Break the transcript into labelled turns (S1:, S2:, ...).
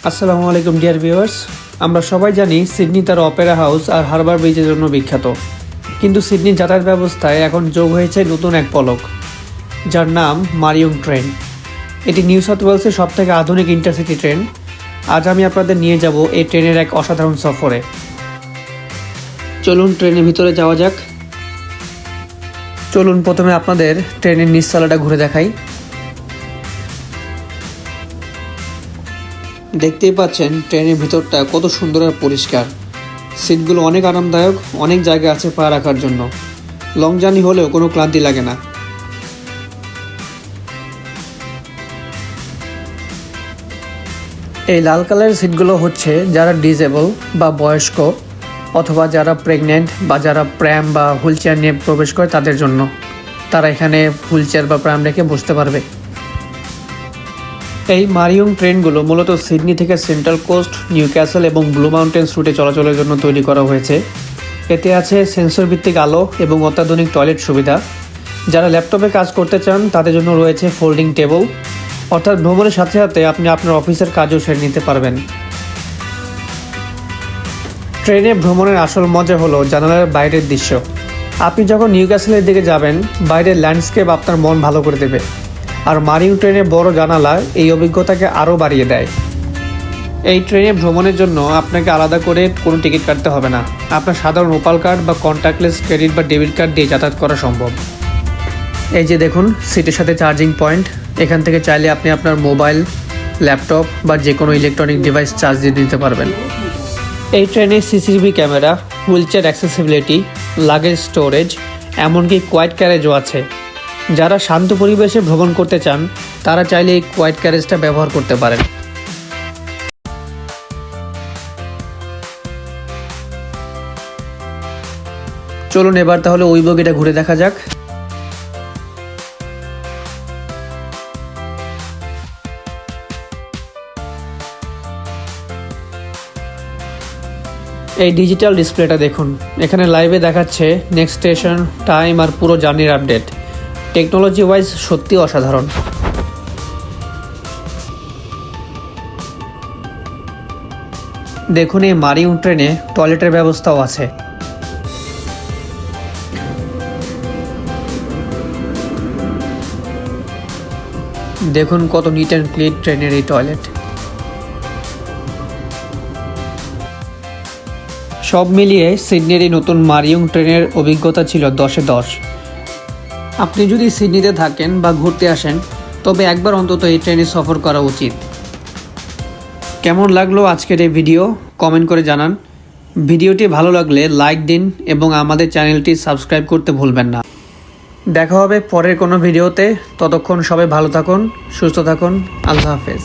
S1: আসসালামু আলাইকুম dear viewers. আমরা সবাই জানি সিডনি তার অপেরা হাউস আর হারবার ব্রিজের জন্য বিখ্যাত, কিন্তু সিডনির যাতায়াত ব্যবস্থায় এখন যোগ হয়েছে নতুন এক পলক, যার নাম মারিয়ং ট্রেন। এটি নিউ সাউথ ওয়েলসের সবথেকে আধুনিক ইন্টারসিটি ট্রেন। আজ আমি আপনাদের নিয়ে যাব এই ট্রেনের এক অসাধারণ সফরে। চলুন ট্রেনের ভিতরে যাওয়া যাক। চলুন প্রথমে আপনাদের ট্রেনের নিচতলাটা ঘুরে দেখাই। দেখতেই পাচ্ছেন ট্রেনের ভিতরটা কত সুন্দর আর পরিষ্কার। সিটগুলো অনেক আরামদায়ক, অনেক জায়গা আছে পা রাখার জন্য। লং জার্নি হলেও কোনো ক্লান্তি লাগে না। এই লাল কালারের সিটগুলো হচ্ছে যারা ডিসেবল বা বয়স্ক, অথবা যারা প্রেগনেন্ট বা যারা প্র্যাম বা হুইল চেয়ার নিয়ে প্রবেশ করে তাদের জন্য। তারা এখানে হুইল চেয়ার বা প্র্যাম রেখে বসতে পারবে। এই মারিয়ং ট্রেনগুলো মূলত সিডনি থেকে সেন্ট্রাল কোস্ট, নিউ ক্যাসেল এবং ব্লু মাউন্টেন্স রুটে চলাচলের জন্য তৈরি করা হয়েছে। এতে আছে সেন্সর ভিত্তিক আলো এবং অত্যাধুনিক টয়লেট সুবিধা। যারা ল্যাপটপে কাজ করতে চান তাদের জন্য রয়েছে ফোল্ডিং টেবল, অর্থাৎ ভ্রমণের সাথে সাথে আপনি আপনার অফিসের কাজও সেরে নিতে পারবেন। ট্রেনে ভ্রমণের আসল মজা হলো জানালার বাইরের দৃশ্য। আপনি যখন নিউ ক্যাসেলের দিকে যাবেন, বাইরের ল্যান্ডস্কেপ আপনার মন ভালো করে দেবে, আর মারিয়ং ট্রেনের বড় জানালা এই অভিজ্ঞতাকে আরও বাড়িয়ে দেয়। এই ট্রেনে ভ্রমণের জন্য আপনাকে আলাদা করে কোনো টিকিট কাটতে হবে না। আপনার সাধারণ ওপাল কার্ড বা কন্ট্যাক্টলেস ক্রেডিট বা ডেবিট কার্ড দিয়ে যাতায়াত করা সম্ভব। এই যে দেখুন, সিটের সাথে চার্জিং পয়েন্ট। এখান থেকে চাইলে আপনি আপনার মোবাইল, ল্যাপটপ বা যে কোনো ইলেকট্রনিক ডিভাইস চার্জ দিয়ে দিতে পারবেন। এই ট্রেনে CCTV camera, wheel chair accessibility, luggage storage, এমনকি কোয়াইট ক্যারেজও আছে। যারা শান্ত পরিবেশে ভ্রমণ করতে চান তারা চাইলে এই কোয়াইট ক্যারেজটা ব্যবহার করতে পারেন। চলুন এবার তাহলে ওই বগিটা ঘুরে দেখা যাক। এই ডিজিটাল ডিসপ্লেটা দেখুন, এখানে লাইভে দেখাচ্ছে নেক্সট স্টেশন, টাইম আর পুরো জার্নির আপডেট। টেকনোলজি ওয়াইজ সত্যি অসাধারণ। দেখুন এই মারিয়ং ট্রেনে টয়লেটের ব্যবস্থাও আছে। দেখুন কত নিট অ্যান্ড ক্লিন ট্রেনের এই টয়লেট। সব মিলিয়ে সিডনির এই নতুন মারিয়ং ট্রেনের অভিজ্ঞতা ছিল 10-এ 10। আপনি যদি সিডনিতে থাকেন বা ঘুরতে আসেন, তবে একবার অন্তত এই ট্রেনে সফর করা উচিত। কেমন লাগলো আজকের এই ভিডিও কমেন্ট করে জানান। ভিডিওটি ভালো লাগলে লাইক দিন এবং আমাদের চ্যানেলটি সাবস্ক্রাইব করতে ভুলবেন না। দেখা হবে পরের কোনো ভিডিওতে। ততক্ষণ সবাই ভালো থাকুন, সুস্থ থাকুন। আল্লাহ হাফেজ।